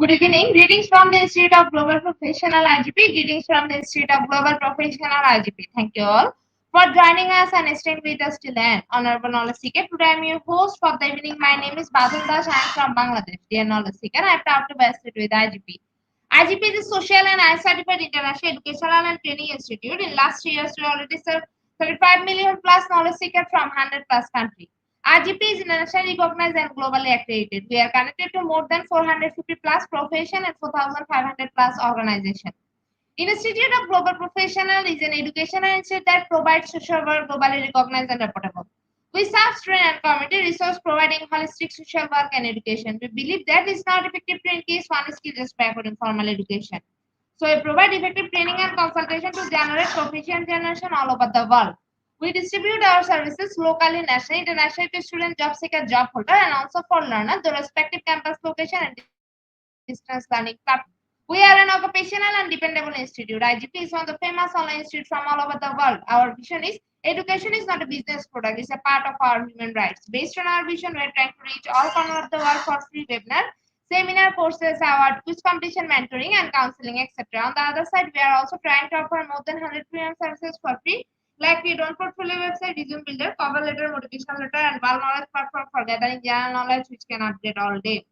Good evening. Greetings from the Institute of Global Professional IGP. Greetings from the Institute of Global Professional IGP. Thank you all for joining us and staying with us till the end. Honorable Knowledge Seeker. Today I am your host for the evening. My name is Badal Das. I am from Bangladesh. Dear Knowledge Seeker, I am proud to be associated with IGP. IGP is a social and I-certified international educational and training institute. In last 3 years, we already served 35 million plus knowledge seekers from 100 plus countries. RGP is internationally recognized and globally accredited. We are connected to more than 450 plus profession and 4,500 plus organizations. Institute of Global Professional is an educational institute that provides social work globally recognized and reportable. We serve student and community resource providing holistic social work and education. We believe that is not effective to increase one skill just by offering formal education. So we provide effective training and consultation to generate proficient generation all over the world. We distribute our services locally, nationally, internationally to student, job seeker, job holder, and also for learner, the respective campus location and distance learning platform. We are an occupational and dependable institute. IGP is one of the famous online institutes from all over the world. Our vision is education is not a business product, it's a part of our human rights. Based on our vision, we're trying to reach all corners of the world for free webinar, seminar, courses, award, quiz competition, mentoring, and counseling, etc. On the other side, we are also trying to offer more than 100 premium services for free, like we don't portfolio website, resume builder, cover letter, motivational letter, and bulk knowledge platform for gathering general knowledge, which can update all day.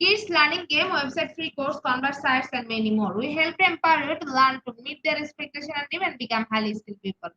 Kids learning game, website free course, convert sites, and many more. We help empower you to learn to meet their expectation and even become highly skilled people.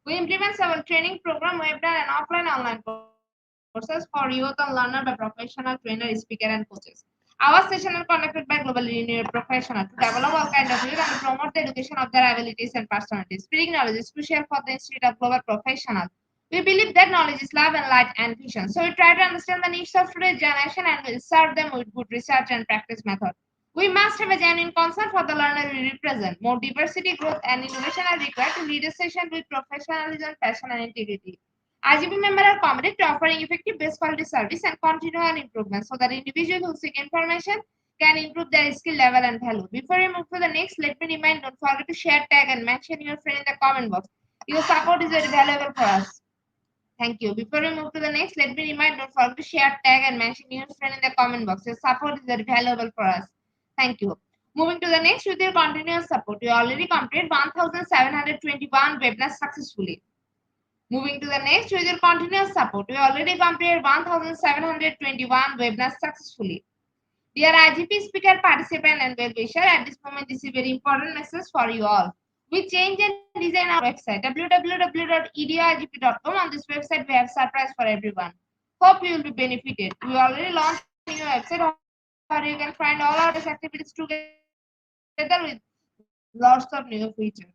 We implement several training program, webinar, and offline online courses for youth and learner by professional trainer, speaker, and coaches. Our sessions are conducted by globally renowned professionals to develop all kind of youth and promote the education of their abilities and personalities. Spreading knowledge is crucial for the Institute of Global Professionals. We believe that knowledge is love and light and vision. So we try to understand the needs of today's generation and will serve them with good research and practice method. We must have a genuine concern for the learner we represent. More diversity, growth, and innovation are required to lead a session with professionalism, passion, and integrity. RGB members are committed to offering effective base quality service and continual improvement so that individuals who seek information can improve their skill level and value. Before we move to the next, let me remind don't forget to share, tag, and mention your friend in the comment box. Your support is very valuable for us. Thank you. Before we move to the next, let me remind don't forget to share, tag, and mention your friend in the comment box. Your support is very valuable for us. Thank you. Moving to the next, with your continuous support, you already completed 1,721 webinars successfully. Moving to the next, with your continuous support, we already completed 1,721 webinars successfully. Dear IGP speaker, participant, and well-wisher, at this moment, this is a very important message for you all. We change and design our website www.eduigp.com. On this website, we have surprise for everyone. Hope you will be benefited. We already launched a new website where you can find all our activities together with lots of new features.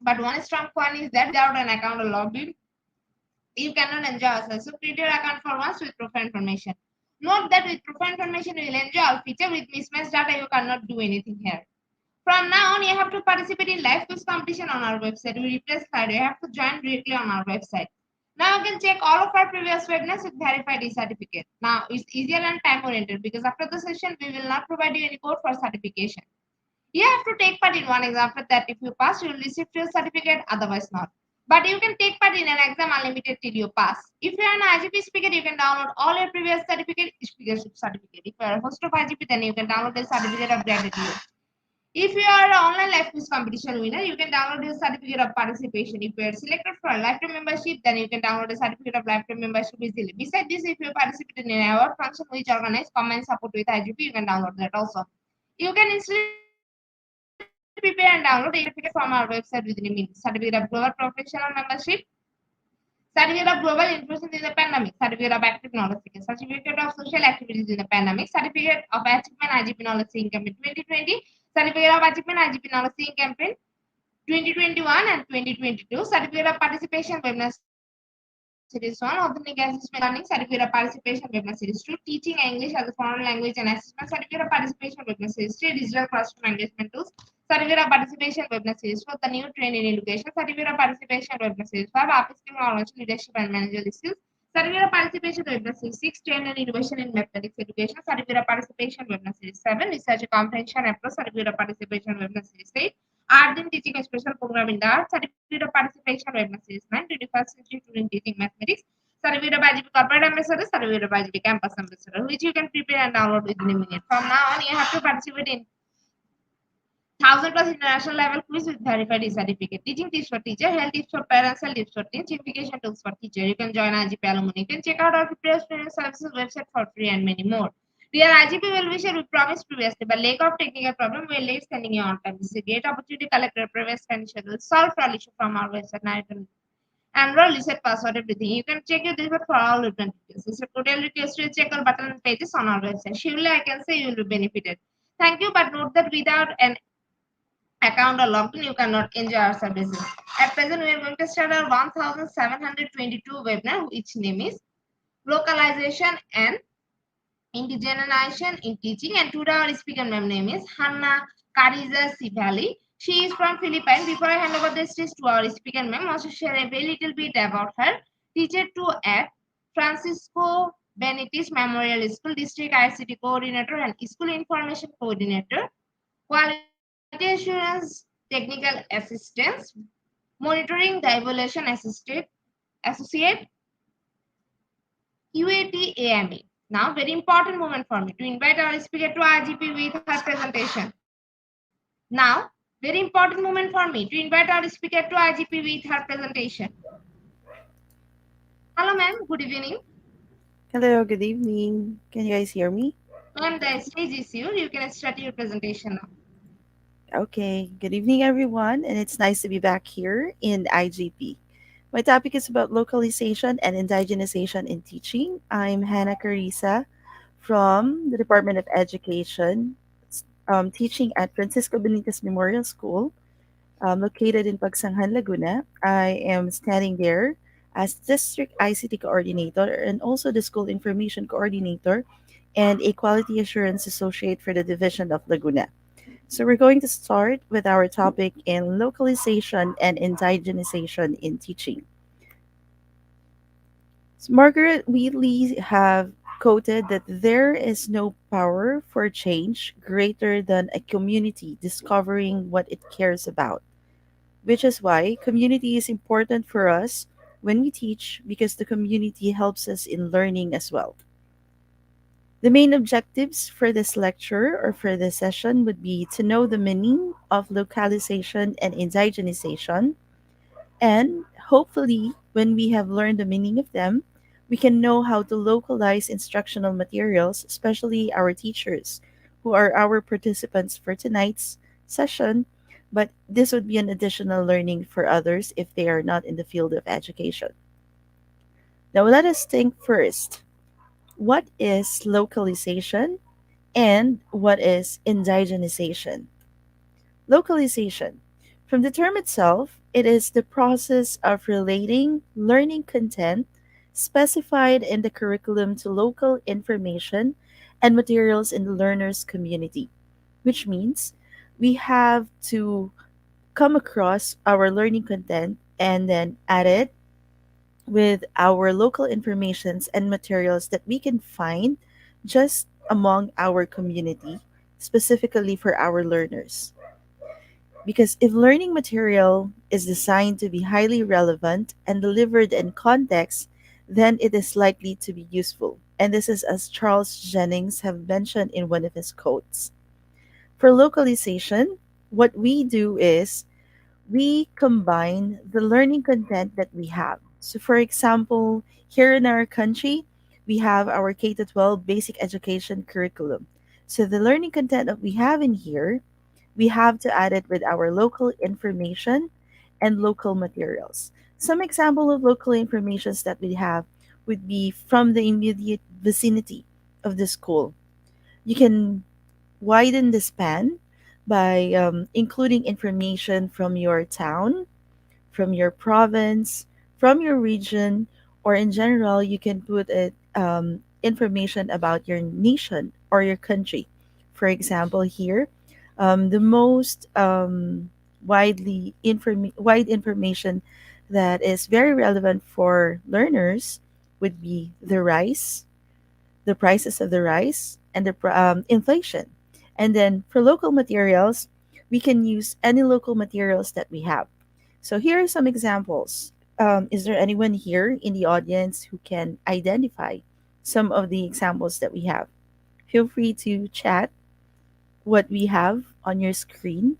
But one strong point is that without an account or login, you cannot enjoy ourselves. So create your account for once with profile information. Note that with profile information, you will enjoy all feature. With mismatched data, you cannot do anything here. From now on, you have to participate in live quiz competition on our website. We replace Friday. You have to join directly on our website. Now you can check all of our previous webinars with verified e-certificate. Now it's easier and time-oriented because after the session, we will not provide you any code for certification. You have to take part in one exam. After that, if you pass, you will receive your certificate, otherwise not. But you can take part in an exam unlimited till you pass. If you are an IGP speaker, you can download all your previous certificate, speakership certificate. If you are a host of IGP, then you can download the certificate of gratitude. If you are an online life quiz competition winner, you can download the certificate of participation. If you are selected for a lifetime membership, then you can download the certificate of lifetime membership easily. Besides this, if you participate in an award function which organizes common support with IGP, you can download that also. You can instantly prepare and download a certificate from our website within a minute. Certificate of global professional membership, certificate of global influence in the pandemic, certificate of active knowledge seeking, certificate of social activities in the pandemic, certificate of achievement IGP knowledge seeking campaign 2020, certificate of achievement IGP knowledge seeking campaign 2021 and 2022, certificate of participation webinar series 1, authentic assessment learning, certificate of participation webinar series 2, teaching English as a foreign language and assessment, certificate of participation webinar series 3, digital classroom engagement tools, certificate of participation webinar series 4, the new trend in education, certificate of participation webinar series 5, upskilling knowledge, leadership and managerial skills, certificate of participation webinar series 6, trend and innovation in mathematics education, certificate of participation webinar series 7, research comprehension approach, certificate of participation webinar series 8, art in teaching a special program in the art, certificate of participation webinar series 9, 21st century student teaching mathematics, Survey of IGP Corporate Ambassador, Survey of IGP Campus Ambassador, which you can prepare and download within a minute. From now on, you have to participate in 1,000+ international level quiz with verified certificate. Teaching tips for teacher, health tips for parents, health tips for teens, implication tools for teacher. You can join IGP alumni. You can check out our prepared student services website for free and many more. Dear IGP well-wisher, we promised previously, but lack of technical problem, we are late sending you on time. This is a great opportunity to collect your previous and schedule. Solve all issue from our website. Now you can enroll, reset password, everything. You can check your delivery for all written details. It's a total request to check our button and pages on our website. Surely I can say you will be benefited. Thank you, but note that without an account or login, you cannot enjoy our services. At present, we are going to start our 1722 webinar, which name is Localization and Indigenization in Teaching. And today our speaker name is Hannah Cariza Sivali. She is from Philippines. Before I hand over the stage to our speaker ma'am, also share a very little bit about her. Teacher to at Francisco Benitez Memorial School, District ICT Coordinator and School Information Coordinator. Quality assurance technical assistance, monitoring the evaluation associate QAT AME. Now, very important moment for me to invite our speaker to IGP with her presentation. Now, very important moment for me to invite our speaker to IGP with her presentation. Hello, ma'am. Good evening. Hello, good evening. Can you guys hear me? Ma'am, the stage is yours. You can start your presentation now. Okay, good evening, everyone, and it's nice to be back here in IGP. My topic is about localization and indigenization in teaching. I'm Hannah Carissa from the Department of Education, teaching at Francisco Benitez Memorial School, located in Pagsanghan, Laguna. I am standing there as District ICT Coordinator and also the School Information Coordinator and a Quality Assurance Associate for the Division of Laguna. So we're going to start with our topic in localization and indigenization in teaching. So Margaret Wheatley have quoted that there is no power for change greater than a community discovering what it cares about, which is why community is important for us when we teach because the community helps us in learning as well. The main objectives for this lecture or for this session would be to know the meaning of localization and indigenization, and hopefully, when we have learned the meaning of them, we can know how to localize instructional materials, especially our teachers, who are our participants for tonight's session. But this would be an additional learning for others if they are not in the field of education. Now, let us think first, what is localization and what is indigenization? Localization. From the term itself, it is the process of relating learning content specified in the curriculum to local information and materials in the learner's community, which means we have to come across our learning content and then add it with our local informations and materials that we can find just among our community, specifically for our learners. Because if learning material is designed to be highly relevant and delivered in context, then it is likely to be useful. And this is as Charles Jennings have mentioned in one of his quotes. For localization, what we do is we combine the learning content that we have. So for example, here in our country, we have our K to 12 basic education curriculum. So the learning content that we have in here, we have to add it with our local information and local materials. Some example of local informations that we have would be from the immediate vicinity of the school. You can widen the span by including information from your town, from your province, from your region, or in general, you can put it information about your nation or your country. For example, here, the most wide information that is very relevant for learners would be the rice, the prices of the rice, and the inflation. And then for local materials, we can use any local materials that we have. So here are some examples. Is there anyone here in the audience who can identify some of the examples that we have? Feel free to chat what we have on your screen.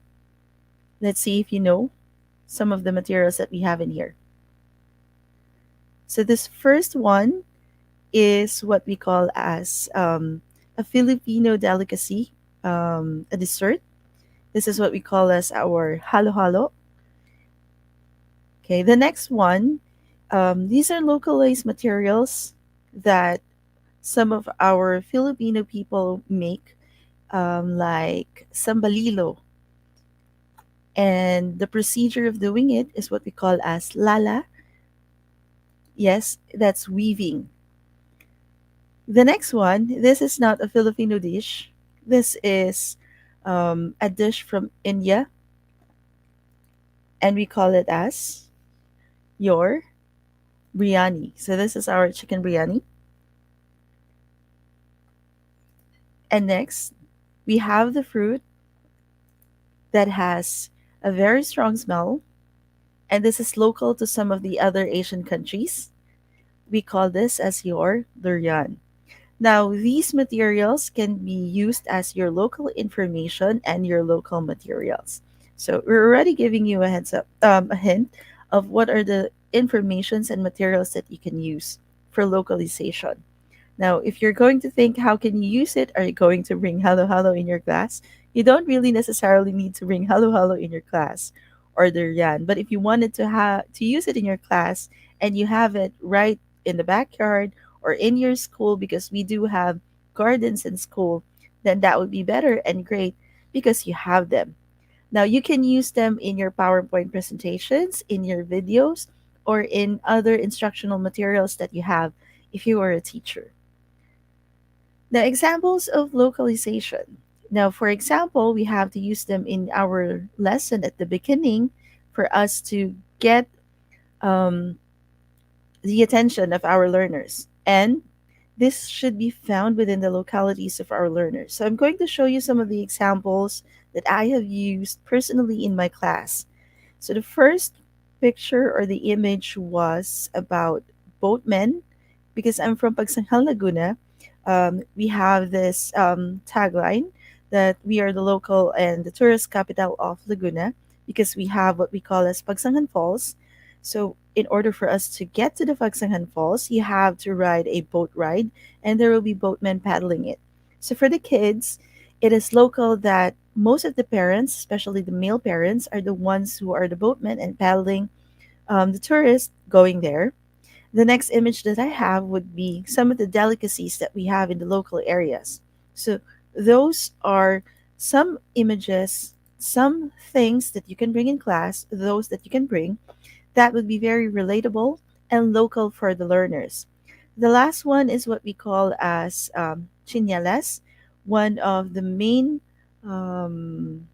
Let's see if you know some of the materials that we have in here. So this first one is what we call as a Filipino delicacy, a dessert. This is what we call as our halo halo. Okay, the next one, these are localized materials that some of our Filipino people make, like sambalilo. And the procedure of doing it is what we call as lala. Yes, that's weaving. The next one, this is not a Filipino dish. This is a dish from India, and we call it as your biryani. So this is our chicken biryani. And next, we have the fruit that has a very strong smell, and this is local to some of the other Asian countries. We call this as your durian. Now, these materials can be used as your local information and your local materials. So we're already giving you a heads up, a hint of what are the informations and materials that you can use for localization. Now, if you're going to think how can you use it, are you going to bring halo halo in your class? You don't really necessarily need to bring halo halo in your class or durian. But if you wanted to use it in your class and you have it right in the backyard or in your school, because we do have gardens in school, then that would be better and great because you have them. Now you can use them in your PowerPoint presentations, in your videos, or in other instructional materials that you have if you are a teacher. Now, examples of localization. Now, for example, we have to use them in our lesson at the beginning for us to get um, the attention of our learners. And this should be found within the localities of our learners. So I'm going to show you some of the examples that I have used personally in my class. So the first picture or the image was about boatmen. Because I'm from Pagsanghal, Laguna, we have this tagline that we are the local and the tourist capital of Laguna, because we have what we call as Pagsanghan Falls. So in order for us to get to the Pagsanghan Falls, you have to ride a boat ride, and there will be boatmen paddling it. So for the kids, it is local that most of the parents, especially the male parents, are the ones who are the boatmen and paddling the tourists going there. The next image that I have would be some of the delicacies that we have in the local areas. So those are some images, some things that you can bring in class, those that you can bring that would be very relatable and local for the learners. The last one is what we call as chinelas, one of the main um,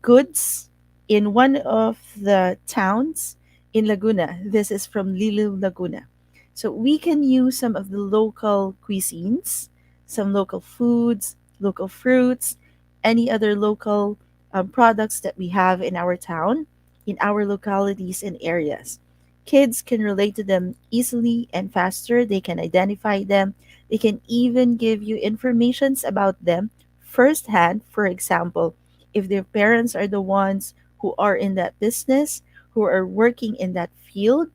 goods in one of the towns in Laguna. This is from Lilu, Laguna. So we can use some of the local cuisines, some local foods, local fruits, any other local products that we have in our town, in our localities and areas. Kids can relate to them easily and faster. They can identify them. They can even give you informations about them firsthand. For example, if their parents are the ones who are in that business, who are working in that field,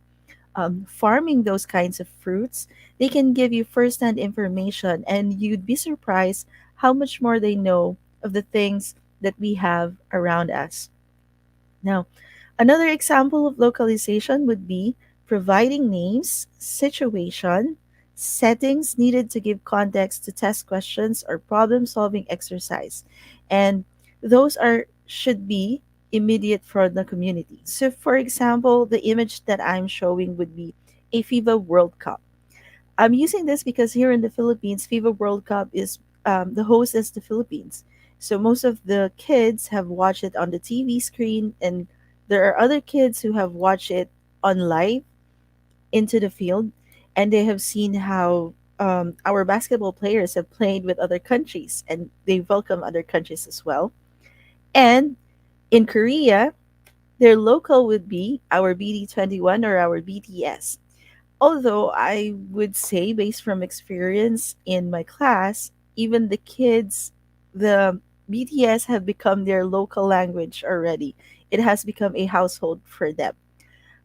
farming those kinds of fruits, they can give you firsthand information, and you'd be surprised how much more they know of the things that we have around us. Now, another example of localization would be providing names, situation, settings needed to give context to test questions or problem solving exercise. And those are should be immediate for the community. So for example, the image that I'm showing would be a FIFA World Cup. I'm using this because here in the Philippines, FIFA World Cup is the host is the Philippines. So most of the kids have watched it on the TV screen, and there are other kids who have watched it on live into the field, and they have seen how our basketball players have played with other countries, and they welcome other countries as well. And in Korea, Their local would be our BD21 or our BTS. Although I would say, based from experience in my class, even the kids, the BTS have become their local language already. It has become a household for them.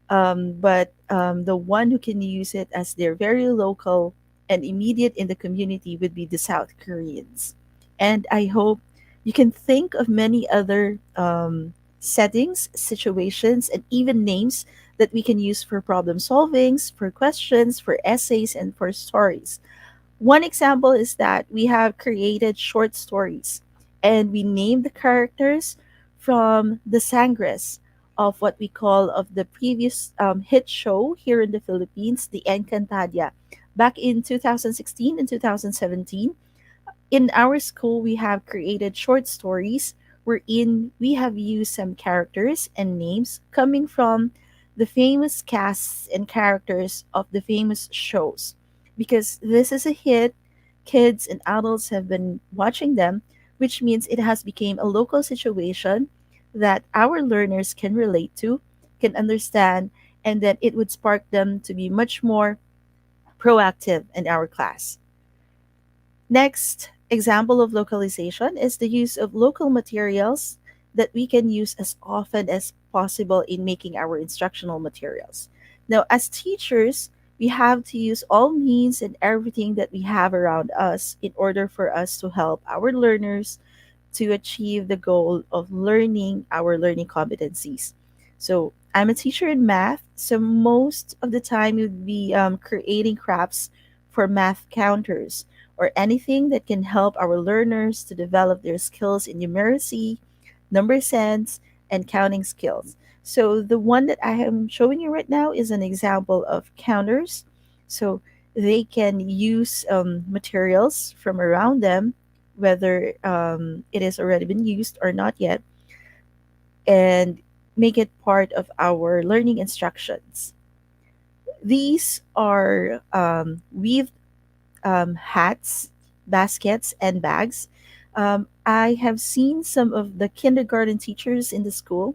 But the one who can use it as their very local and immediate in the community would be the South Koreans. And I hope you can think of many other settings, situations, and even names that we can use for problem solvings, for questions, for essays, and for stories. One example is that we have created short stories and we named the characters from the sangres of what we call of the previous hit show here in the Philippines, the Encantadia. Back in 2016 and 2017, in our school, we have created short stories wherein we have used some characters and names coming from the famous casts and characters of the famous shows. Because this is a hit, kids and adults have been watching them, which means it has become a local situation that our learners can relate to, can understand, and that it would spark them to be much more proactive in our class. Next example of localization is the use of local materials that we can use as often as possible in making our instructional materials. Now, as teachers, we have to use all means and everything that we have around us in order for us to help our learners to achieve the goal of learning our learning competencies. So, I'm a teacher in math, so most of the time you'd be creating crafts for math counters or anything that can help our learners to develop their skills in numeracy, number sense, and counting skills. So, the one that I am showing you right now is an example of counters. So, they can use materials from around them, whether it has already been used or not yet, and make it part of our learning instructions. These are weaved hats, baskets, and bags. I have seen some of the kindergarten teachers in the school.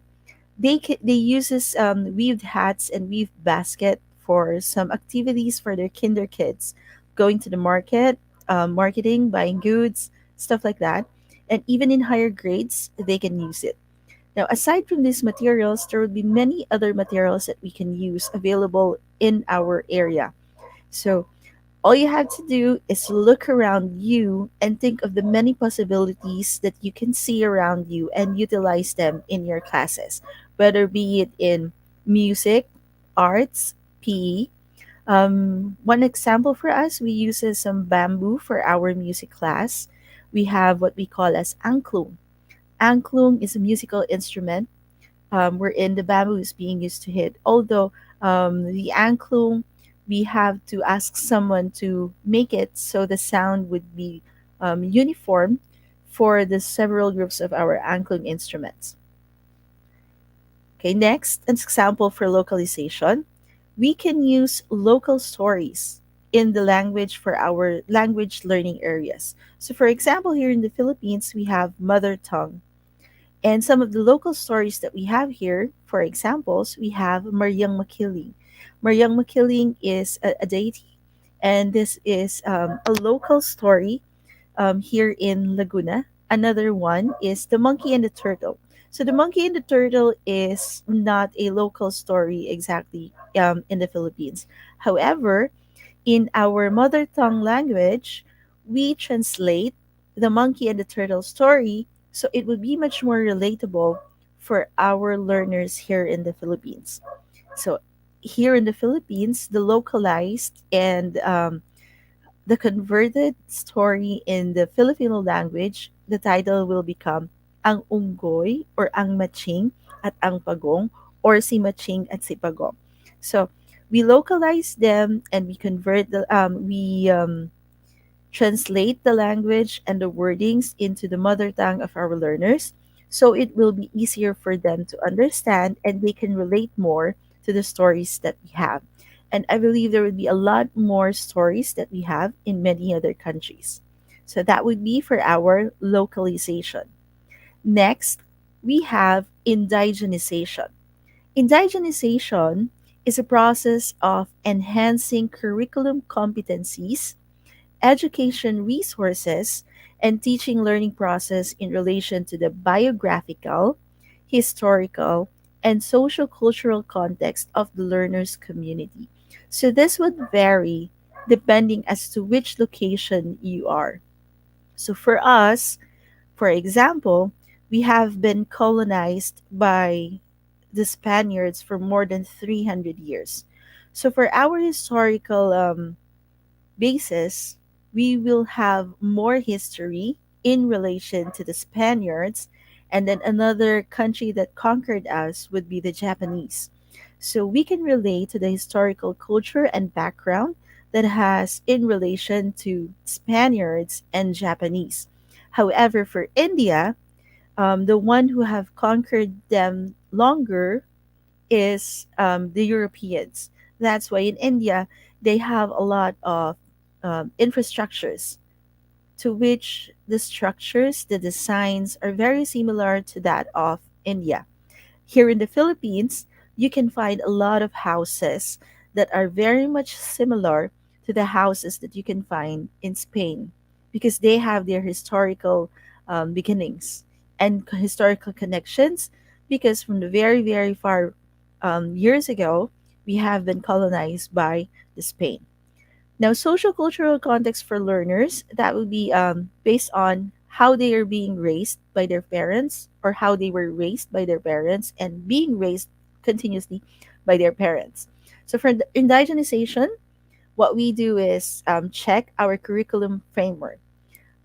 They uses weaved hats and weaved basket for some activities for their kinder kids, going to the market, marketing, buying goods, stuff like that. And even in higher grades, they can use it. Now, aside from these materials, there would be many other materials that we can use available in our area. So all you have to do is look around you and think of the many possibilities that you can see around you and utilize them in your classes, whether be it in music, arts, PE. One example for us, we use some bamboo for our music class. We have what we call as angklung. Angklung is a musical instrument wherein the bamboo is being used to hit. Although the angklung, we have to ask someone to make it so the sound would be uniform for the several groups of our angklung instruments. Okay, next, an example for localization. We can use local stories in the language for our language learning areas. So, for example, here in the Philippines, we have mother tongue. And some of the local stories that we have here, for examples, we have Maryang Makiling. Maryang Makiling is a deity, and this is a local story here in Laguna. Another one is The Monkey and the Turtle. So, The Monkey and the Turtle is not a local story exactly in the Philippines. However, in our mother tongue language, we translate the monkey and the turtle story so it would be much more relatable for our learners here in the Philippines. So, here in the Philippines, the localized and the converted story in the Filipino language, the title will become Ang Unggoy or Ang Maching at Ang Pagong or Si Maching at Si Pagong. So we localize them and we convert we translate the language and the wordings into the mother tongue of our learners so it will be easier for them to understand and they can relate more to the stories that we have. And I believe there would be a lot more stories that we have in many other countries. So that would be for our localization. Next, we have indigenization. Indigenization is a process of enhancing curriculum competencies, education resources, and teaching learning process in relation to the biographical, historical, and social cultural context of the learner's community. So this would vary depending as to which location you are. So for us, for example, we have been colonized by the Spaniards for more than 300 years. So for our historical basis, we will have more history in relation to the Spaniards, and then another country that conquered us would be the Japanese. So we can relate to the historical culture and background that has in relation to Spaniards and Japanese. However, for India, the one who have conquered them longer is the Europeans. That's why in India they have a lot of infrastructures, to which the structures, the designs are very similar to that of India. Here in the Philippines, you can find a lot of houses that are very much similar to the houses that you can find in Spain, because they have their historical beginnings and historical connections, because from the very, very far years ago, we have been colonized by the Spain. Now, social cultural context for learners, that would be based on how they are being raised by their parents, or how they were raised by their parents and being raised continuously by their parents. So for the indigenization, what we do is check our curriculum framework.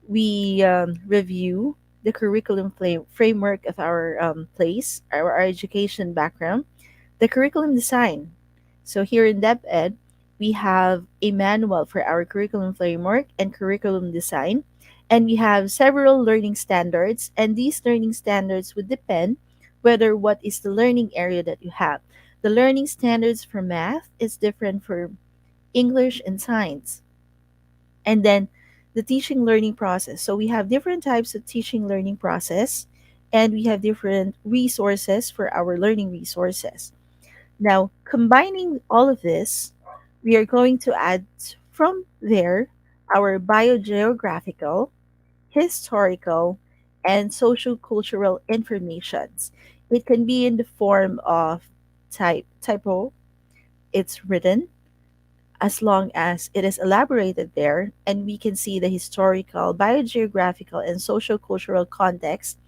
We review the curriculum framework of our place, our education background, the curriculum design. So here in DepEd, we have a manual for our curriculum framework and curriculum design, and we have several learning standards, and these learning standards would depend whether what is the learning area that you have. The learning standards for math is different for English and science. And then the teaching learning process. So we have different types of teaching learning process, and we have different resources for our learning resources. Now, combining all of this, we are going to add from there our biogeographical, historical, and social cultural informations. It can be in the form of typo, it's written, as long as it is elaborated there, and we can see the historical, biogeographical, and social cultural context,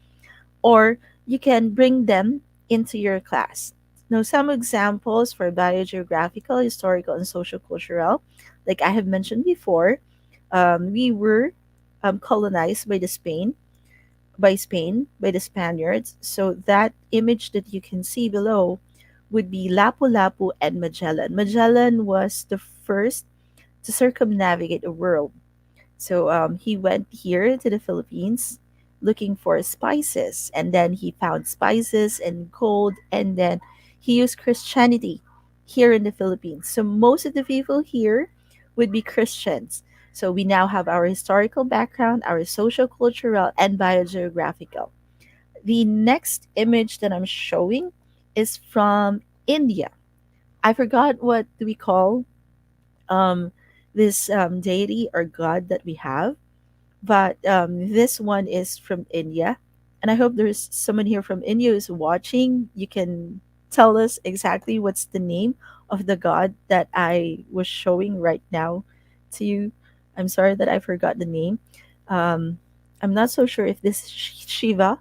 or you can bring them into your class. Now, some examples for biogeographical, historical, and social cultural, like I have mentioned before, we were colonized by the Spaniards. So that image that you can see below would be Lapu-Lapu and Magellan. Magellan was the first to circumnavigate the world. So he went here to the Philippines looking for spices, and then he found spices and gold, and then he used Christianity here in the Philippines. So most of the people here would be Christians. So we now have our historical background, our social, cultural, and biogeographical. The next image that I'm showing is from India. I forgot what do we call um, this deity or god that we have, but this one is from India, and I hope there's someone here from India who's watching. You can tell us exactly what's the name of the god that I was showing right now to you. I'm sorry that I forgot the name. Um, I'm not so sure if this is Shiva,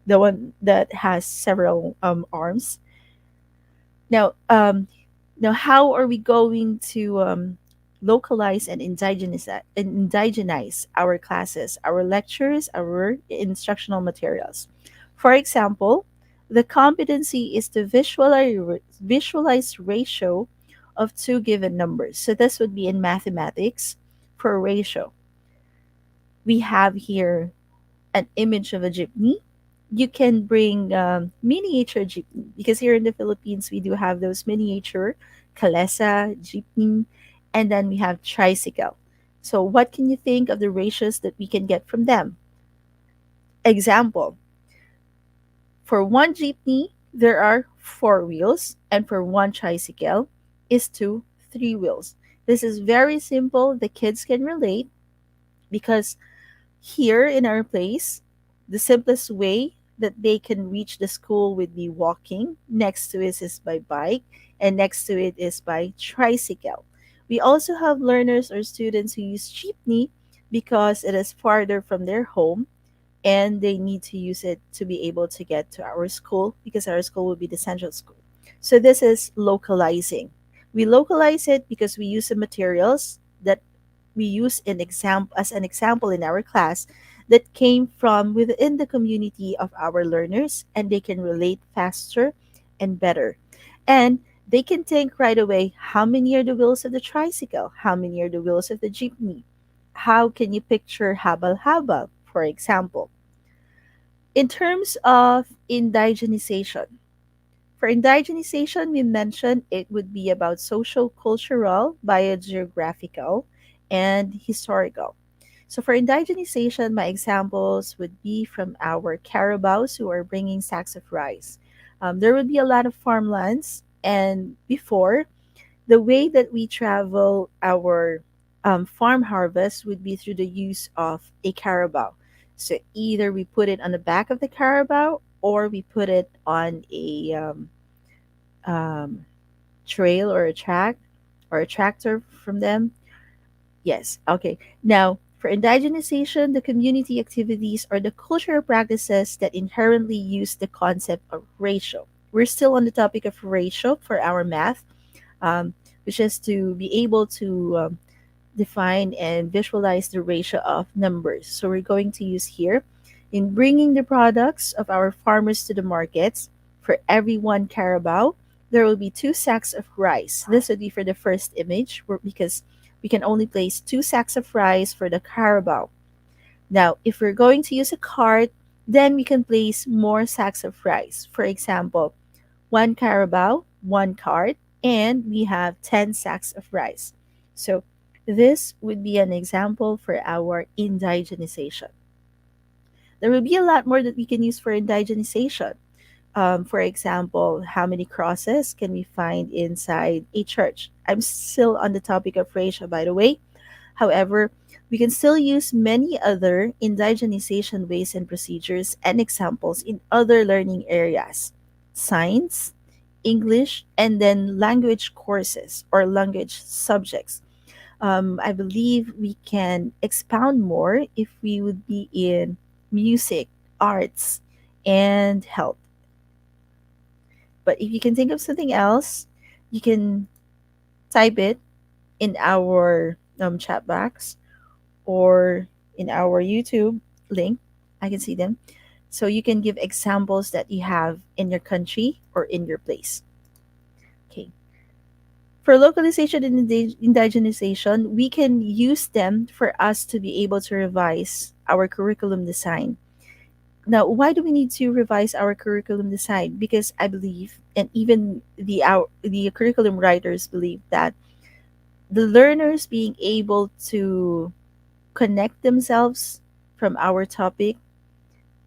the one that has several arms. Now, how are we going to localize and indigenize our classes, our lectures, our instructional materials? For example, the competency is to visualize ratio of two given numbers. So this would be in mathematics for ratio. We have here an image of a jeepney. You can bring miniature jeepney, because here in the Philippines we do have those miniature kalesa, jeepney, and then we have tricycle. So what can you think of the ratios that we can get from them? Example, for one jeepney, there are four wheels, and for one tricycle is two, three wheels. This is very simple. The kids can relate because here in our place, the simplest way that they can reach the school would be walking. Next to it is by bike, and next to it is by tricycle. We also have learners or students who use jeepney because it is farther from their home and they need to use it to be able to get to our school because our school will be the central school. So this is localizing. We localize it because we use the materials that we use in example as an example in our class that came from within the community of our learners, and they can relate faster and better. And they can think right away, how many are the wheels of the tricycle? How many are the wheels of the jeepney? How can you picture habal habal, for example? In terms of indigenization, for indigenization, we mentioned it would be about social, cultural, biogeographical, and historical. So for indigenization, my examples would be from our Carabaos who are bringing sacks of rice. There would be a lot of farmlands, and before, the way that we travel our farm harvest would be through the use of a carabao. So either we put it on the back of the carabao or we put it on a um, trail or a track or a tractor from them. Yes. Okay. Now, for indigenization, the community activities are the cultural practices that inherently use the concept of ratio. We're still on the topic of ratio for our math, um, which is to be able to define and visualize the ratio of numbers. So we're going to use here in bringing the products of our farmers to the markets. For every one carabao, there will be two sacks of rice. This would be for the first image because we can only place two sacks of rice for the carabao. Now, if we're going to use a cart, then we can place more sacks of rice. For example, one carabao, one cart, and we have 10 sacks of rice. So this would be an example for our indigenization. There will be a lot more that we can use for indigenization. For example, how many crosses can we find inside a church? I'm still on the topic of ratio, by the way. However, we can still use many other indigenization ways and procedures and examples in other learning areas. Science, English, and then language courses or language subjects. I believe we can expound more if we would be in music, arts, and health. But if you can think of something else, you can type it in our chat box or in our YouTube link. I can see them. So you can give examples that you have in your country or in your place. Okay. For localization and indigenization, we can use them for us to be able to revise our curriculum design. Now, why do we need to revise our curriculum design? Because I believe, and even the curriculum writers believe that the learners being able to connect themselves from our topic,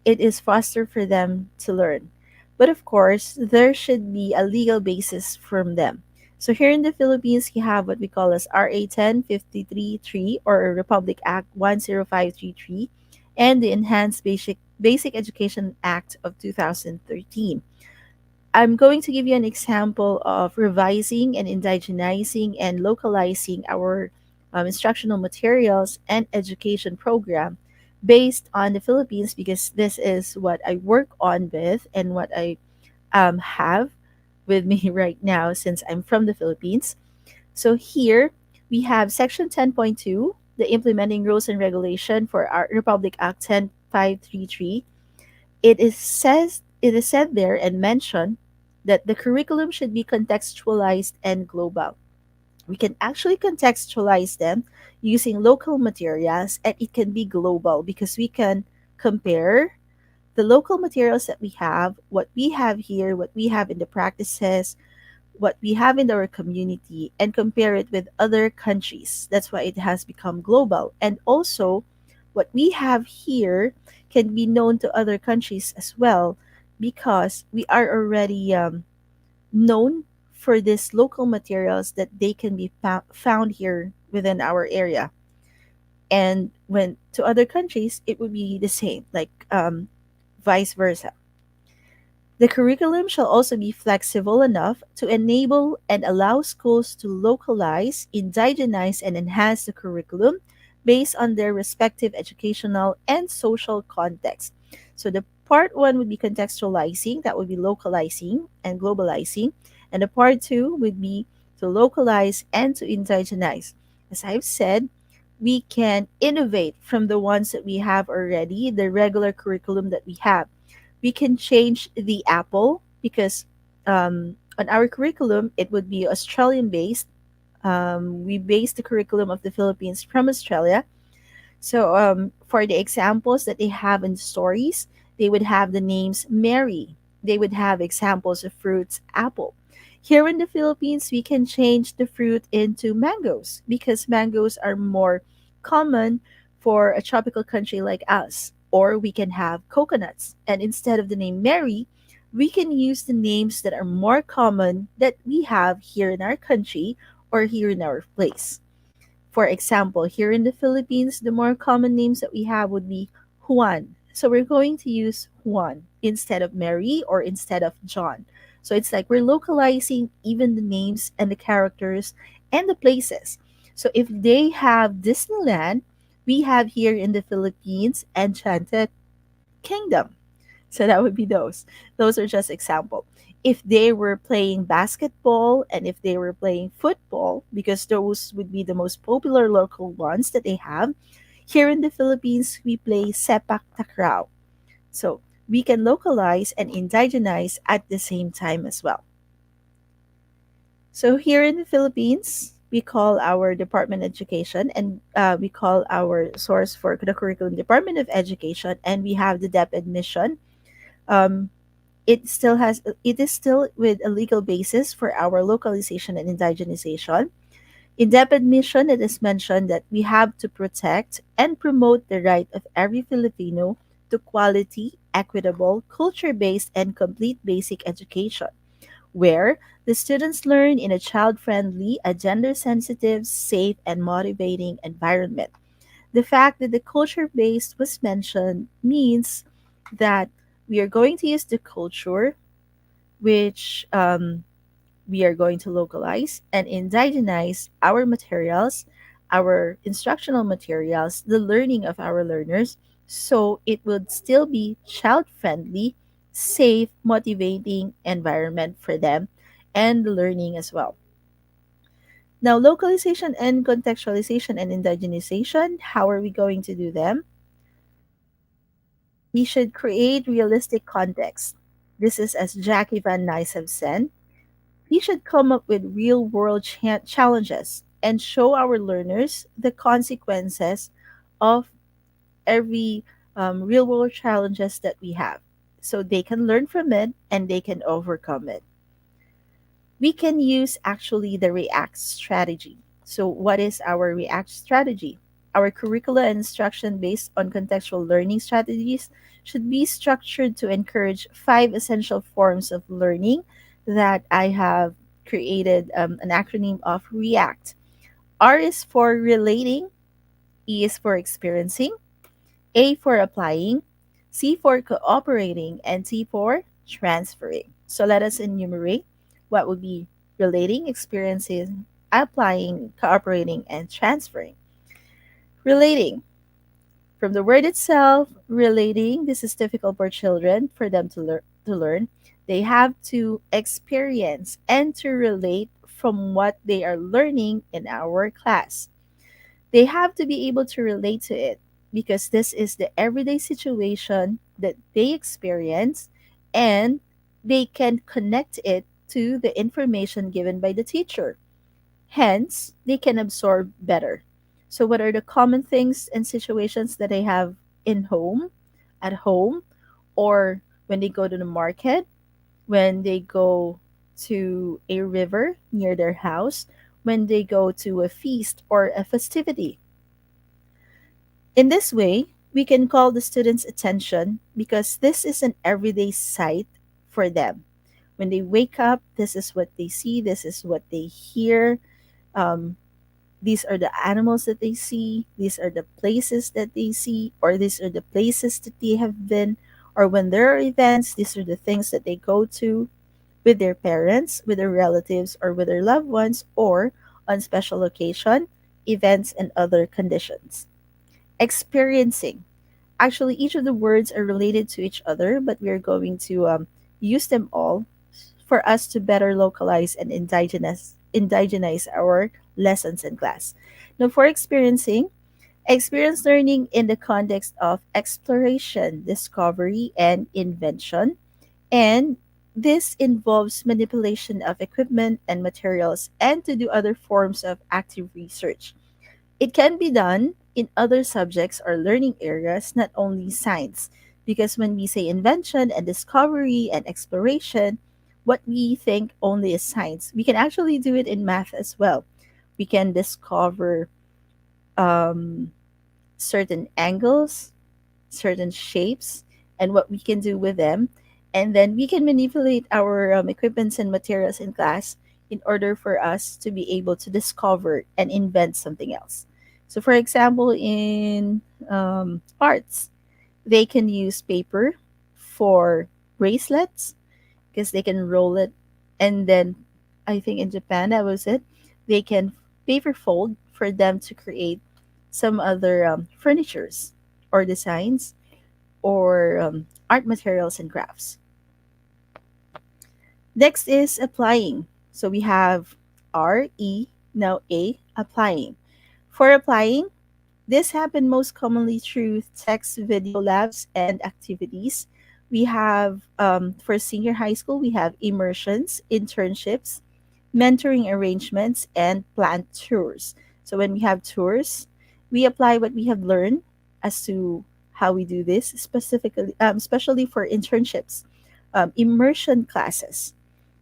it is faster for them to learn. But of course, there should be a legal basis from them. So here in the Philippines, we have what we call as RA 10533 or Republic Act 10533 and the Enhanced Basic Education Act of 2013. I'm going to give you an example of revising and indigenizing and localizing our instructional materials and education program based on the Philippines because this is what I work on with and what I have with me right now since I'm from the Philippines. So here we have Section 10.2, the implementing rules and regulation for our Republic Act 10533. It is said there and mentioned that the curriculum should be contextualized and global. We can actually contextualize them using local materials and it can be global because we can compare the local materials that we have, what we have here, what we have in the practices, what we have in our community, and compare it with other countries. That's why it has become global. And also, what we have here can be known to other countries as well because we are already known for these local materials that they can be found here within our area. And when to other countries, it would be the same, like vice versa. The curriculum shall also be flexible enough to enable and allow schools to localize, indigenize, and enhance the curriculum based on their respective educational and social context. So the part one would be contextualizing, that would be localizing and globalizing, and the part two would be to localize and to indigenize. As I've said, we can innovate from the ones that we have already, the regular curriculum that we have. We can change the apple because on our curriculum it would be Australian based. We base the curriculum of the Philippines from Australia. So for the examples that they have in stories, they would have the names Mary. They would have examples of fruits, apple. Here in the Philippines, we can change the fruit into mangoes because mangoes are more common for a tropical country like us. Or we can have coconuts. And instead of the name Mary, we can use the names that are more common that we have here in our country or here in our place. For example, here in the Philippines, the more common names that we have would be Juan. So we're going to use Juan instead of Mary or instead of John. So it's like we're localizing even the names and the characters and the places. So if they have Disneyland, we have here in the Philippines Enchanted Kingdom. So that would be those. Those are just example. If they were playing basketball and if they were playing football, because those would be the most popular local ones that they have, here in the Philippines, we play sepak takraw. So we can localize and indigenize at the same time as well. So here in the Philippines, we call our Department of Education and we call our source for the curriculum Department of Education, and we have the DEP admission. Um, it is still with a legal basis for our localization and indigenization. In depth admission, it is mentioned that we have to protect and promote the right of every Filipino to quality, equitable, culture-based, and complete basic education, where the students learn in a child-friendly, a gender-sensitive, safe, and motivating environment. The fact that the culture-based was mentioned means that we are going to use the culture which we are going to localize and indigenize our materials, our instructional materials, the learning of our learners, so it would still be child friendly, safe, motivating environment for them and the learning as well. Now, localization and contextualization and indigenization, how are we going to do them? We should create realistic context. This is as Jackie Van Nuys have said. We should come up with real world challenges and show our learners the consequences of every real world challenges that we have so they can learn from it and they can overcome it. We can use actually the React strategy. So, what is our React strategy? Our curricula and instruction based on contextual learning strategies should be structured to encourage five essential forms of learning that I have created an acronym of REACT. R is for relating, E is for experiencing, A for applying, C for cooperating, and T for transferring. So let us enumerate what would be relating, experiencing, applying, cooperating, and transferring. Relating. From the word itself, relating, this is difficult for children for them to learn. They have to experience and to relate from what they are learning in our class. They have to be able to relate to it because this is the everyday situation that they experience and they can connect it to the information given by the teacher. Hence, they can absorb better. So, what are the common things and situations that they have in home, at home, or when they go to the market, when they go to a river near their house, when they go to a feast or a festivity? In this way, We can call the students' attention because this is an everyday sight for them. When they wake up, this is what they see, this is what they hear. Um, these are the animals that they see, these are the places that they see, or these are the places that they have been, or when there are events, these are the things that they go to with their parents, with their relatives, or with their loved ones, or on special occasion, events, and other conditions. Experiencing. Actually, each of the words are related to each other, but we are going to use them all for us to better localize and indigenize our lessons in class. Now, for experiencing, experience learning in the context of exploration, discovery, and invention. And this involves manipulation of equipment and materials and to do other forms of active research. It can be done in other subjects or learning areas, not only science, because when we say invention and discovery and exploration, what we think only is science, we can actually do it in math as well. We can discover um, certain angles, certain shapes, and what we can do with them. And then we can manipulate our equipments and materials in class in order for us to be able to discover and invent something else. So, for example, in arts, they can use paper for bracelets because they can roll it. And then I think in Japan, that was it. They can paper fold for them to create some other furnitures or designs or art materials and crafts. Next is applying. So we have RE, now A, applying. For applying, this happened most commonly through text video labs and activities. We have, for senior high school, we have immersions, internships, mentoring arrangements, and planned tours. So when we have tours, we apply what we have learned as to how we do this, specifically, especially for internships, immersion classes.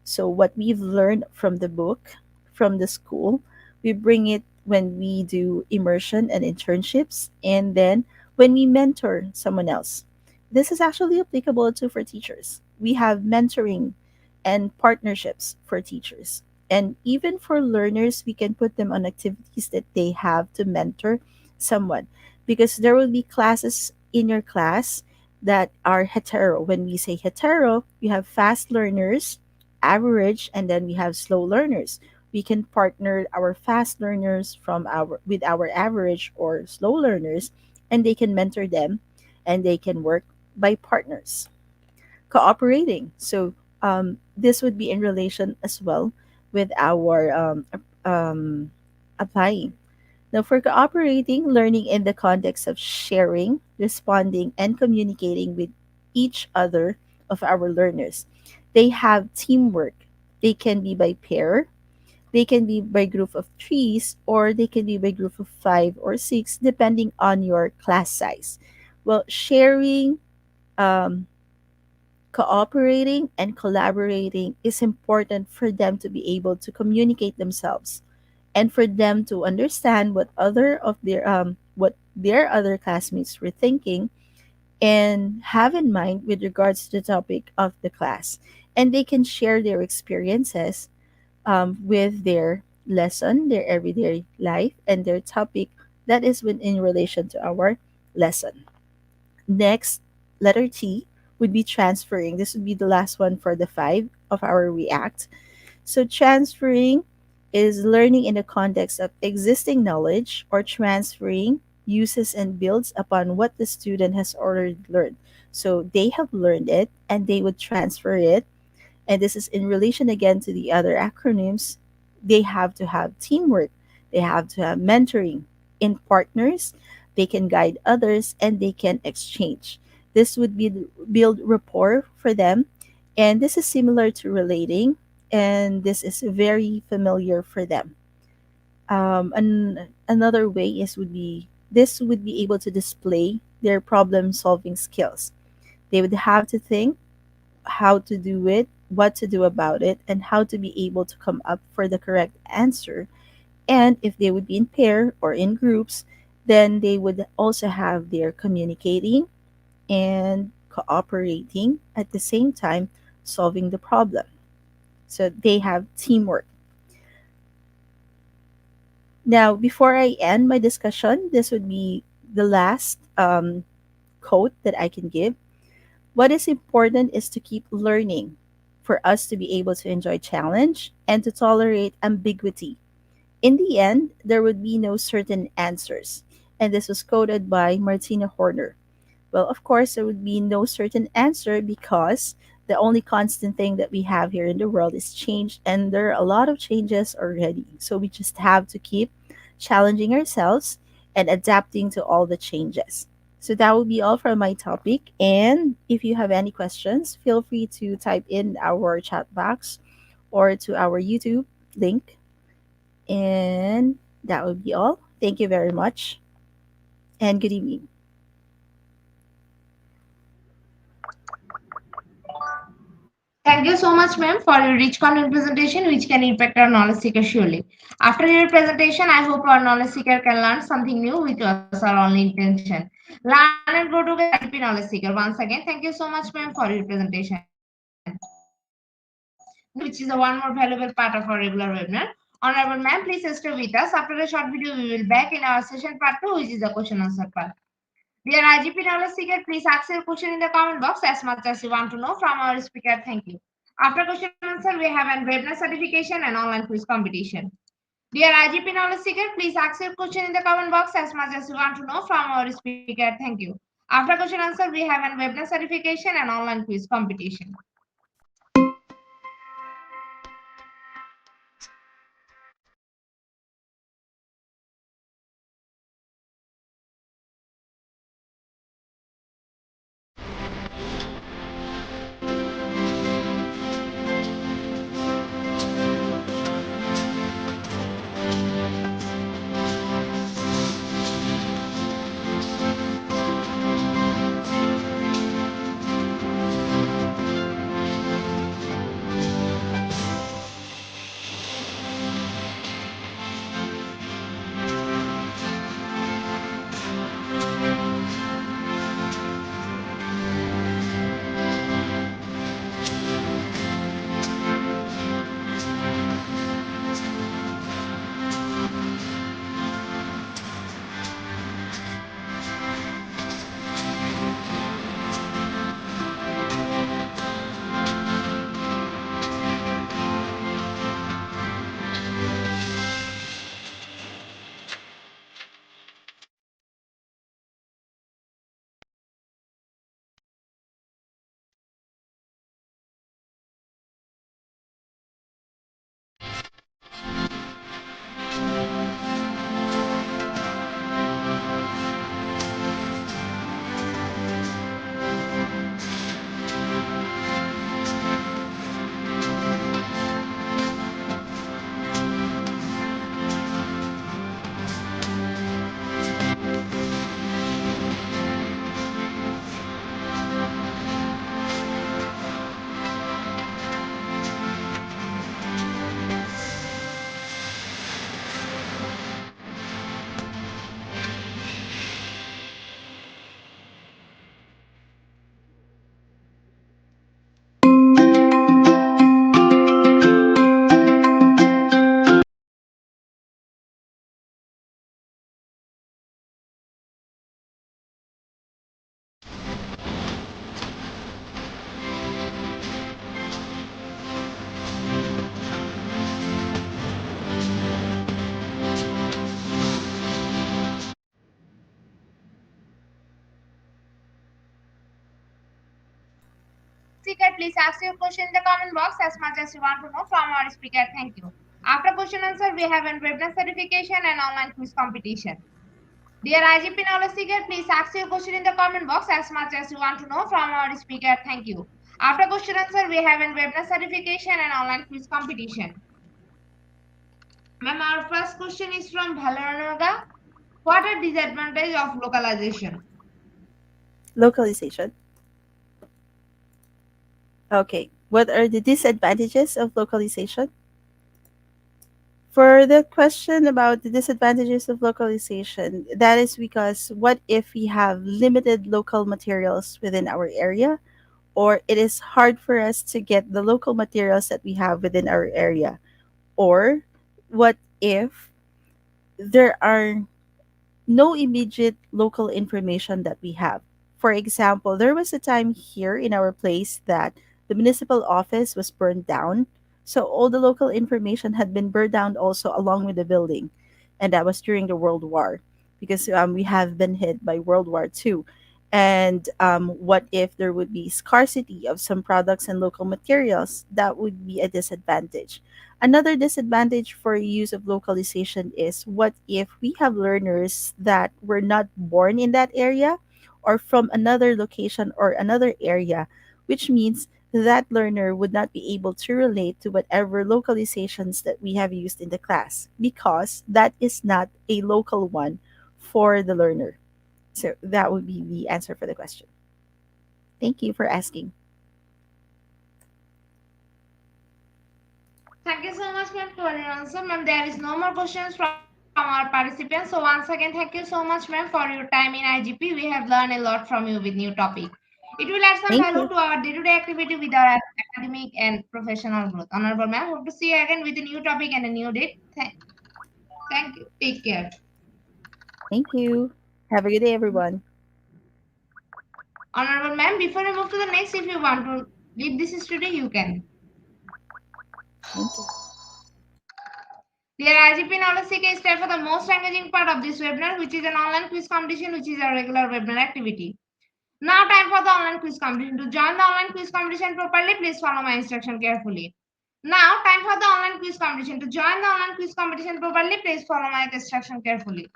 So what we've learned from the book, from the school, we bring it when we do immersion and internships, and then when we mentor someone else. This is actually applicable too for teachers. We have mentoring and partnerships for teachers. And even for learners, we can put them on activities that they have to mentor someone because there will be classes in your class that are hetero. When we say hetero, you have fast learners, average, and then we have slow learners. We can partner our fast learners from our with our average or slow learners, and they can mentor them, and they can work by partners cooperating. So this would be in relation as well with our applying. Now, for cooperating, learning in the context of sharing, responding, and communicating with each other of our learners. They have teamwork. They can be by pair, they can be by group of threes, or they can be by group of five or six, depending on your class size. Well, sharing, um, cooperating, and collaborating is important for them to be able to communicate themselves and for them to understand what their other classmates were thinking and have in mind with regards to the topic of the class, and they can share their experiences with their lesson, their everyday life, and their topic that is within relation to our lesson. Next, letter T would be transferring. This would be the last one for the five of our react. So, transferring is learning in the context of existing knowledge or transferring uses and builds upon what the student has already learned. So, they have learned it and they would transfer it, and this is in relation again to the other acronyms. They have to have teamwork, they have to have mentoring in partners, they can guide others, and they can exchange. This would be build rapport for them, and this is similar to relating, and this is very familiar for them. And another way is would be this would be able to display their problem solving skills. They would have to think how to do it, what to do about it, and how to be able to come up for the correct answer. And if they would be in pair or in groups, Then they would also have their communicating and cooperating at the same time solving the problem. So they have teamwork. Now, before I end my discussion, this would be the last quote that I can give. What is important is to keep learning for us to be able to enjoy challenge and to tolerate ambiguity. In the end, there would be no certain answers. And this was quoted by Martina Horner. Well, of course, there would be no certain answer because the only constant thing that we have here in the world is change, and there are a lot of changes already. So we just have to keep challenging ourselves and adapting to all the changes. So that will be all for my topic. And if you have any questions, feel free to type in our chat box or to our YouTube link. And that would be all. Thank you very much and good evening. Thank you so much, ma'am, for your rich content presentation, which can impact our knowledge seeker surely. After your presentation, I hope our knowledge seeker can learn something new, which was our only intention. Learn and grow together as IGP knowledge seeker. Once again, thank you so much, ma'am, for your presentation. Now, which is a one more valuable part of our regular webinar. Honorable ma'am, please stay with us. After a short video, we will back in our session part 2, which is the question answer part. Dear IGP knowledge seeker, please ask your question in the comment box as much as you want to know from our speaker. Thank you. After question answer, we have an webinar certification and online quiz competition. Dear IGP knowledge seeker, please ask your question in the comment box as much as you want to know from our speaker. Thank you. After question answer, we have an webinar certification and online quiz competition. Speaker, please ask your question in the comment box as much as you want to know from our speaker. Thank you. After question answer, we have a webinar certification and online quiz competition. Dear IGP knowledge seeker, please ask your question in the comment box as much as you want to know from our speaker. Thank you. After question answer, we have a webinar certification and online quiz competition. Ma'am, our first question is from Bhalaranaga. What are disadvantages of localization? Localization. Okay. What are the disadvantages of localization? For the question about the disadvantages of localization, that is because what if we have limited local materials within our area, or it is hard for us to get the local materials that we have within our area? Or what if there are no immediate local information that we have? For example, there was a time here in our place that the municipal office was burned down. So all the local information had been burned down also along with the building. And that was during the World War because we have been hit by World War II. And what if there would be scarcity of some products and local materials? That would be a disadvantage. Another disadvantage for use of localization is what if we have learners that were not born in that area or from another location or another area, which means that learner would not be able to relate to whatever localizations that we have used in the class because that is not a local one for the learner. So that would be the answer for the question. Thank you for asking. Thank you so much, ma'am, for your answer. Ma'am, there is no more questions from our participants. So once again, thank you so much, ma'am, for your time in IGP. We have learned a lot from you with new topic. It will add some value to Thank our you. day-to-day activity with our academic and professional growth. Honorable ma'am, hope to see you again with a new topic and a new date. Thank you. Take care. Thank you. Have a good day, everyone. Honorable ma'am, before we move to the next, if you want to leave this studio, you can. Thank you. Dear IGP Knowledge Seeker, is time for the most engaging part of this webinar, which is an online quiz competition, which is a regular webinar activity. Now time for the online quiz competition. To join the online quiz competition properly, please follow my instruction carefully. Now time for the online quiz competition. To join the online quiz competition properly, please follow my instruction carefully.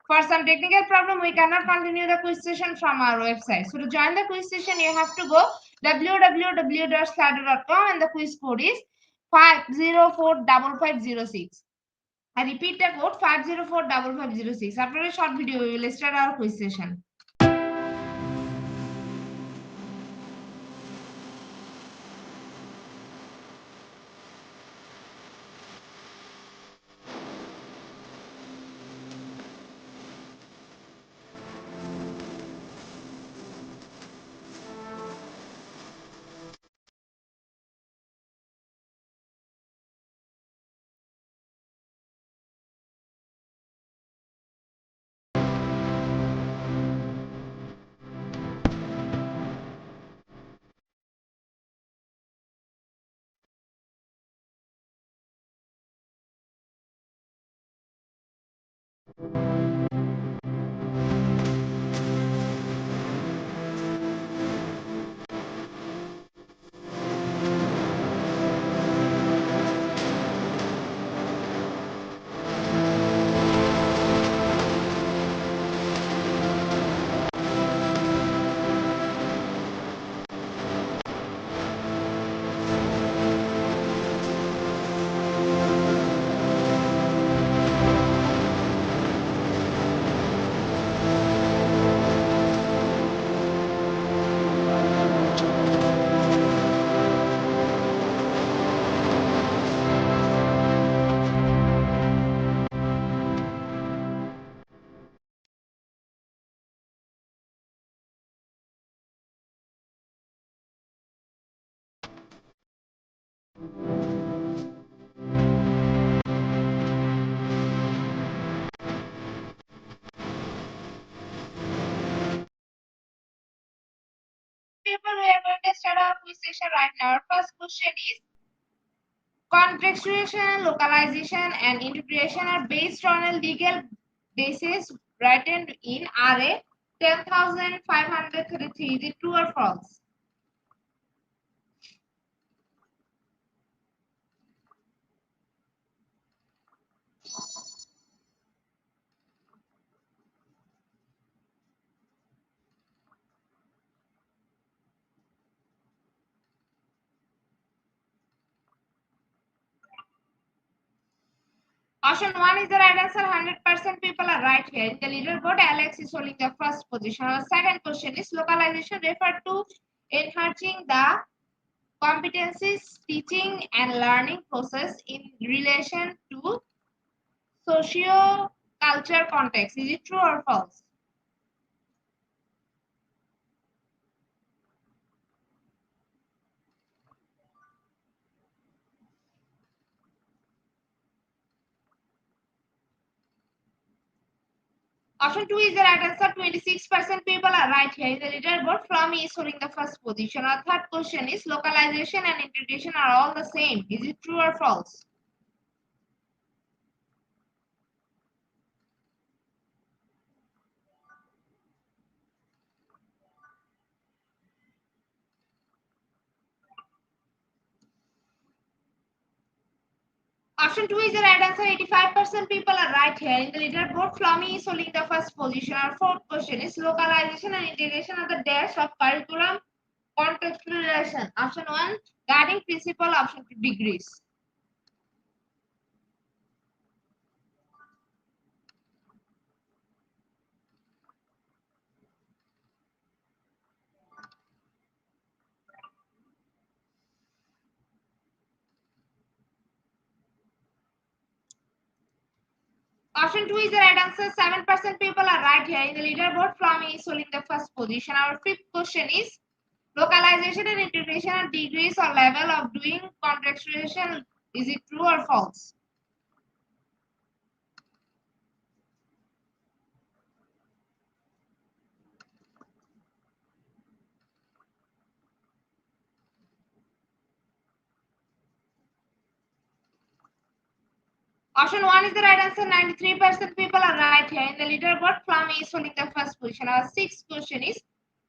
For some technical problem, we cannot continue the quiz session from our website. So to join the quiz session, you have to go www.slido.com and the quiz code is 5045506. I repeat the code 5045506. After a short video, we will start our quiz session. People, we are going to start our quiz session right now. Our first question is contextualization, localization, and integration are based on a legal basis written in RA 10,533. Is it true or false? Option 1 is the right answer. 100% people are right here. In the leaderboard, Alex is holding the first position. Our second question is localization referred to enhancing the competencies, teaching, and learning process in relation to socio-culture context. Is it true or false? Option 2 is the right answer. 26% people are right here in the leaderboard. From is holding the first position. Our third question is localization and integration are all the same. Is it true or false? Option 2 is the right answer. 85% people are right here in the leaderboard. Flummy is holding the first position. Our fourth question is localization and integration of the dash of curriculum contextualization. Option 1 guiding principle. Option 2 degrees. Option 2 is the right answer. 7% people are right here in the leaderboard. Flummy is holding the first position. Our fifth question is localization and integration are degrees or level of doing contextualization. Is it true or false? Option 1 is the right answer. 93% people are right here in the leaderboard. Plum is holding the first position. Our sixth question is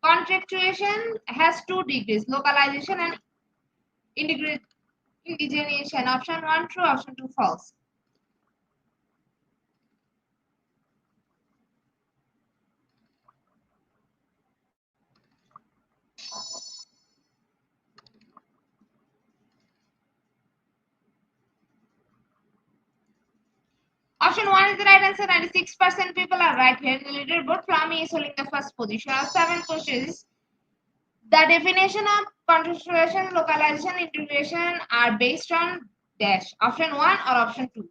contractuation has 2 degrees, localization and indigenization. Option 1 true, option 2 false. Option 1 is the right answer. 96% people are right here in the leaderboard. Plum is holding the first position. Our seventh question is the definition of contractuation, localization, integration are based on dash. Option 1 or option 2.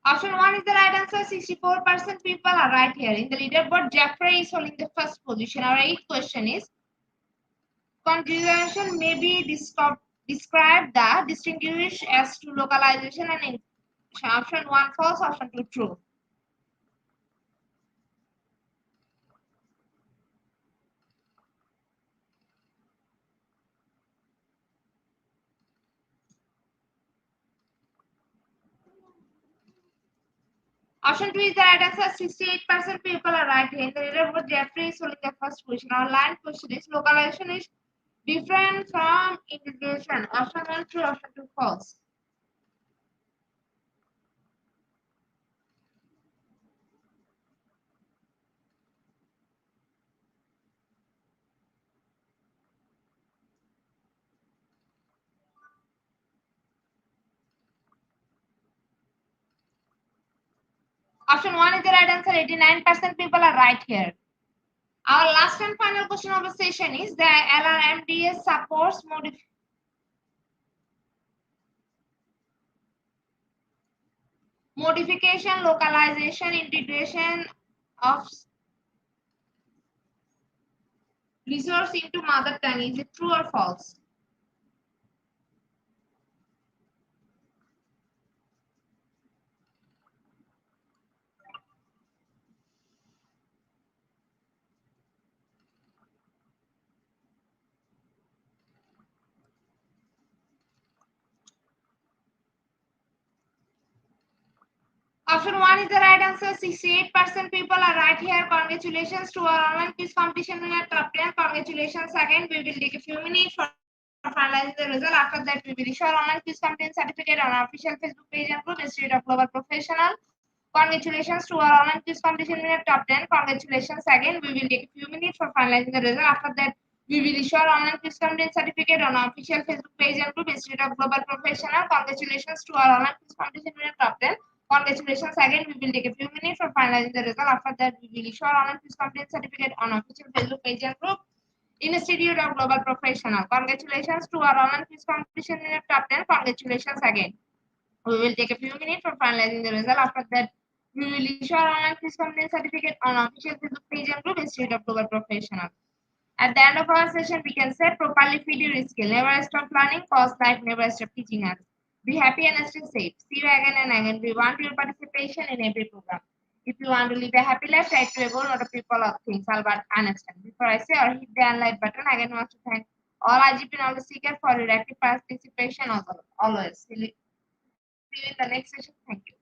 Option 1 is the right answer. 64% people are right here. In the leaderboard, Jeffrey is holding the first position. Our eighth question is conjugation may be described the distinguish as to localization and integration. Option 1 false, option 2 true. Option 2 is the right answer. 68% people are right here. In the leaderboard, Jeffrey is holding the first position. Our line question is localization is different from integration. Option 1 true, option 2 false. Option 1 is the right answer. 89% people are right here. Our last and final question of the session is the LRMDS supports modification, localization, integration of resource into mother tongue. Is it true or false? Option 1 is the right answer. 68% people are right here. Congratulations to our online quiz competition winner top 10. Congratulations again. We will take a few minutes for finalizing the result. After that, we will issue our online quiz competition certificate on our official Facebook page and group Institute of Global Professional. Congratulations to our online quiz competition winner top 10. Congratulations again. We will take a few minutes for finalizing the result. After that, we will issue our online quiz competition certificate on our official Facebook page and group Institute of Global Professional. Congratulations to our online quiz competition winner top 10. Congratulations again. We will take a few minutes for finalizing the result. After that, we will issue our online quiz complete certificate on official Facebook page and group. Institute of Global Professional. Congratulations to our online quiz competition in the top 10. Congratulations again. We will take a few minutes for finalizing the result. After that, we will issue our online quiz complete certificate on official Facebook page and group Institute of Global Professional. At the end of our session, we can say properly feed your skill. Never stop learning, cause life never stop teaching us. Be happy and stay safe. See you again and again. We want your participation in every program. If you want to live a happy life, try to a goal, not a people or things. Albert Einstein. Before I say or hit the unlike button, again want to thank all IGP knowledge seekers for your active participation. Also, always. See you in the next session. Thank you.